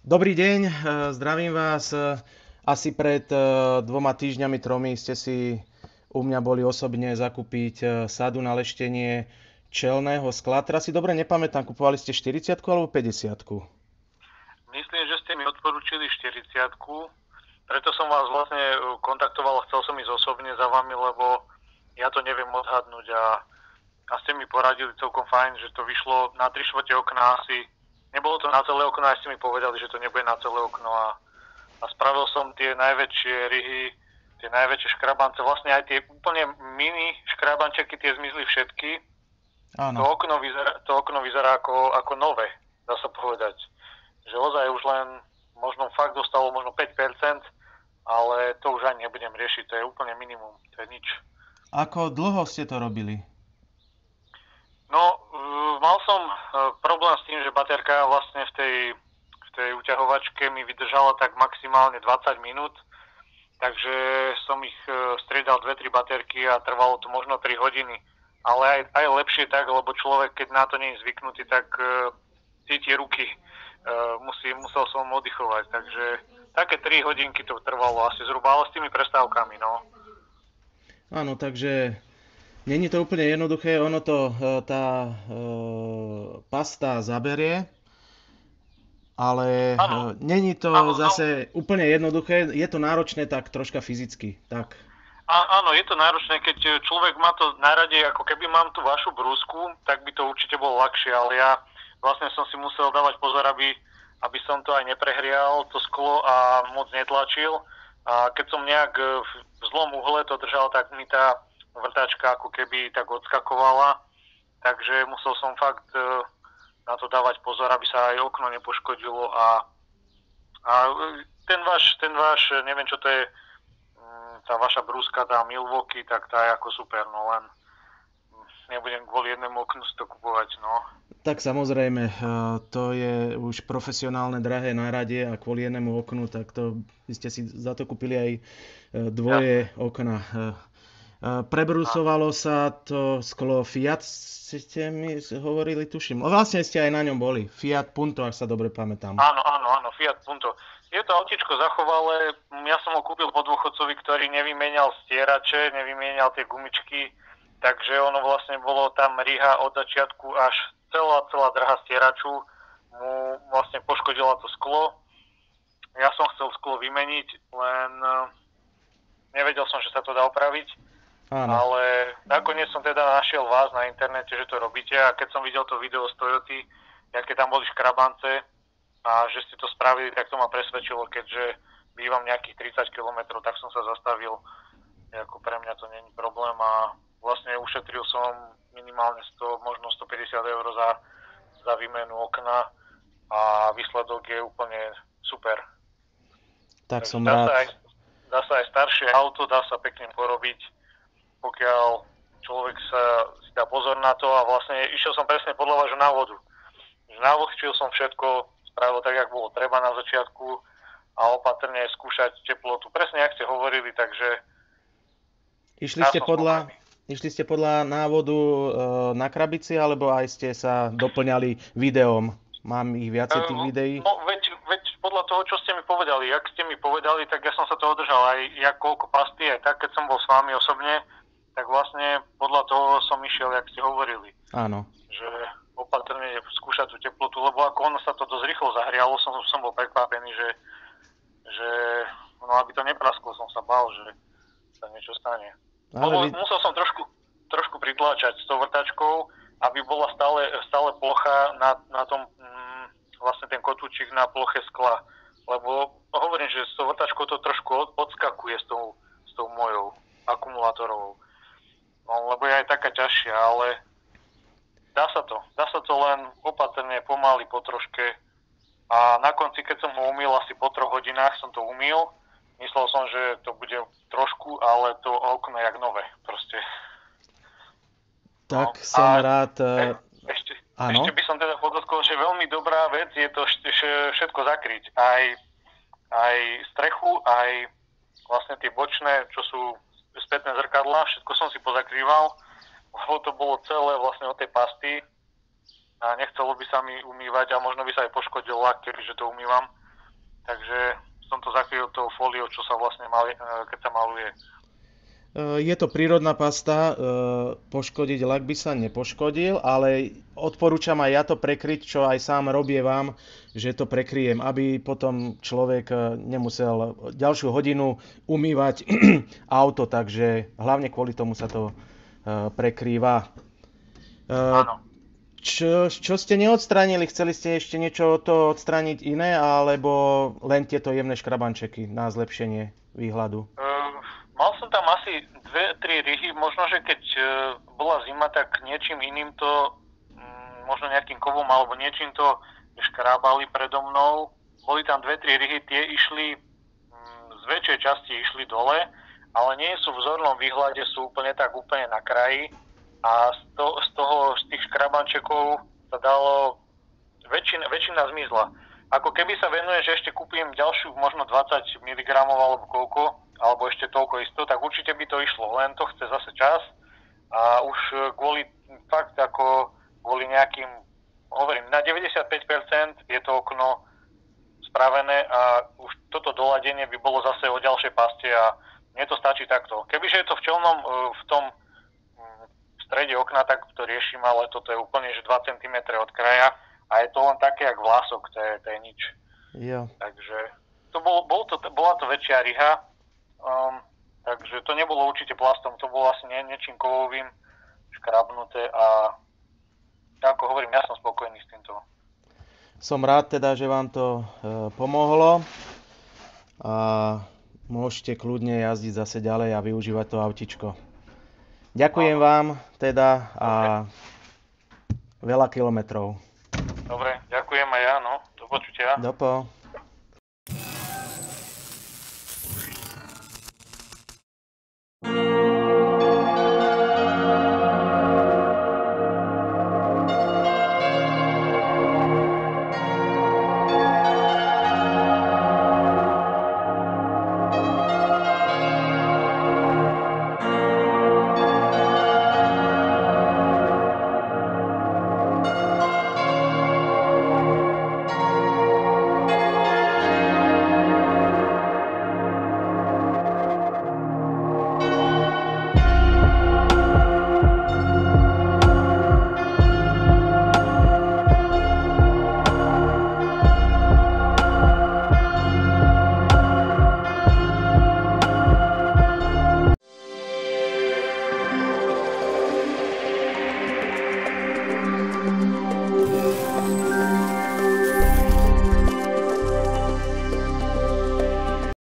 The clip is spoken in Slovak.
Dobrý deň, zdravím vás. Asi pred 2 týždňami, tromi ste si u mňa boli osobne zakúpiť sadu na leštenie čelného skla. Teraz si dobre nepamätám, kupovali ste 40 alebo 50. Myslím, že ste mi odporúčili 40, preto som vás vlastne kontaktoval, chcel som ísť osobne za vami, lebo ja to neviem odhadnúť a ste mi poradili celkom fajn, že to vyšlo na 3/4 okna asi. Nebolo to na celé okno, aj ste mi povedali, že to nebude na celé okno a spravil som tie najväčšie ryhy, tie najväčšie škrabance, vlastne aj tie úplne mini škrabančeky, tie zmizli všetky. To Áno. okno vyzerá, to okno vyzerá ako nové, dá sa povedať. Že ozaj už len možno fakt dostalo možno 5%, ale to už ani nebudem riešiť, to je úplne minimum, to je nič. Ako dlho ste to robili? No, mal som problém s tým, že baterka vlastne v tej uťahovačke mi vydržala tak maximálne 20 minút, takže som ich striedal 2-3 baterky a trvalo to možno 3 hodiny. Ale aj lepšie tak, lebo človek, keď na to nie je zvyknutý, tak cíti ruky. Musel som oddychovať, takže také 3 hodinky to trvalo asi zhruba, ale s tými prestávkami, no. Áno, takže není to úplne jednoduché, ono to tá pasta zaberie, ale Áno, není to áno, no, zase úplne jednoduché, je to náročné tak troška fyzicky. Tak. áno, je to náročné, keď človek má to na rade, ako keby mám tú vašu brúsku, tak by to určite bolo ľahšie, ale ja vlastne som si musel dávať pozor, aby som to aj neprehrial, to sklo a moc netlačil. A keď som nejak v zlom uhle to držal, tak mi tá vrtačka ako keby tak odskakovala, takže musel som fakt na to dávať pozor, aby sa aj okno nepoškodilo a neviem čo to je, tá vaša brúska, tá Milwaukee, tak tá je ako super, no len nebudem kvôli jednému oknu si to kupovať, no. Tak samozrejme, to je už profesionálne drahé náradie a kvôli jednému oknu, tak to by ste si za to kúpili aj Jasné, dvoje okna. áno. Prebrusovalo sa to sklo Fiat, ste mi hovorili, tuším. Vlastne ste aj na ňom boli. Fiat Punto, ak sa dobre pamätám. Áno, Fiat Punto. Je to autičko zachovalé, ja som ho kúpil po dôchodcovi, ktorý nevymienial stierače, nevymienial tie gumičky, takže ono vlastne bolo tam riha od začiatku až celá drha stieraču, mu vlastne poškodila to sklo. Ja som chcel sklo vymeniť, len nevedel som, že sa to dá opraviť, Áno. ale nakoniec som teda našiel vás na internete, že to robíte a keď som videl to video z Toyoty, aké tam boli škrabance, a že ste to spravili, tak to ma presvedčilo, keďže bývam nejakých 30 kilometrov, tak som sa zastavil, ako pre mňa to není problém a vlastne ušetril som minimálne 100, možno 150 eur za výmenu okna a výsledok je úplne super. Tak Takže som rád. dá sa aj staršie auto, dá sa pekne porobiť, pokiaľ človek si dá pozor na to a vlastne išiel som presne podľa vášho návodu. Navlhčil som všetko, spravil tak, jak bolo treba na začiatku a opatrne skúšať teplotu. Presne, jak ste hovorili, takže Išli ja ste som podľa, spokojný. išli ste podľa návodu na krabici, alebo aj ste sa doplňali videom? Mám ich viacej tých videí. No, veď podľa toho, čo ste mi povedali, jak ste mi povedali, tak ja som sa toho držal aj jak koľko pasty, aj tak, keď som bol s vami osobne, tak vlastne podľa toho som išiel, jak ste hovorili. Áno. Že opatrne skúšať tú teplotu, lebo ako ono sa to dosť rýchlo zahrialo, som bol prekvapený, že no aby to neprasklo, som sa bál, že sa niečo stane. Ale Lebo vy... musel som trošku pritláčať s tou vrtačkou, aby bola stále plocha na tom, vlastne ten kotúčik na ploche skla. Lebo hovorím, že s tou vrtačkou to trošku odskakuje s tou mojou akumulátorovou. No, lebo je aj taká ťažšia, ale dá sa to len opatrne, pomaly, po troške. A na konci, keď som ho umýl, asi po 3 hodinách som to umýl, myslel som, že to bude trošku, ale to okno je jak nové, proste. No. Tak som A rád. ešte, ešte Áno. by som teda podotkol, že veľmi dobrá vec je to všetko zakryť. Aj strechu, aj vlastne tie bočné, čo sú spätné zrkadlá, všetko som si pozakrýval, lebo to bolo celé vlastne od tej pasty a nechcelo by sa mi umývať a možno by sa aj poškodil lak, kebyže to umývam. takže som to zakryl tou fóliou, čo sa vlastne keď sa maluje. Je to prírodná pasta, poškodiť lak by sa nepoškodil, ale odporúčam aj ja to prekryť, čo aj sám robievam, že to prekryjem, aby potom človek nemusel ďalšiu hodinu umývať auto, takže hlavne kvôli tomu sa to prekrýva. Áno. Čo ste neodstránili? Chceli ste ešte niečo to odstrániť iné, alebo len tieto jemné škrabančeky na zlepšenie výhľadu? Mal som tam asi 2-3 ryhy, možno, že keď bola zima, tak niečím iným to, možno nejakým kovom alebo niečím to škrábali predo mnou. Boli tam 2-3 ryhy, tie išli, z väčšej časti išli dole, ale nie sú v zornom výhľade, sú úplne na kraji a z tých škrabančekov sa dalo, väčšina zmizla. Ako keby sa venuje, že ešte kúpim ďalšiu možno 20 mg alebo koľko, alebo ešte toľko isto, tak určite by to išlo. Len to chce zase čas a už kvôli nejakým, hovorím, na 95% je to okno spravené a už toto doladenie by bolo zase o ďalšej paste a mne to stačí takto. Kebyže je to v tom strede okna, tak to riešim, ale toto je úplne že 2 cm od kraja a je to len také, jak vlások, to je nič. Jo. Takže bola to väčšia ryha, takže to nebolo určite plastom, to bolo asi niečím kovovým škrabnuté a ako hovorím, ja som spokojný s týmto. Som rád teda, že vám to pomohlo a môžete kľudne jazdiť zase ďalej a využívať to autičko. Ďakujem vám teda a veľa kilometrov. Dobre, ďakujem aj ja, no, do počutia. Dopo.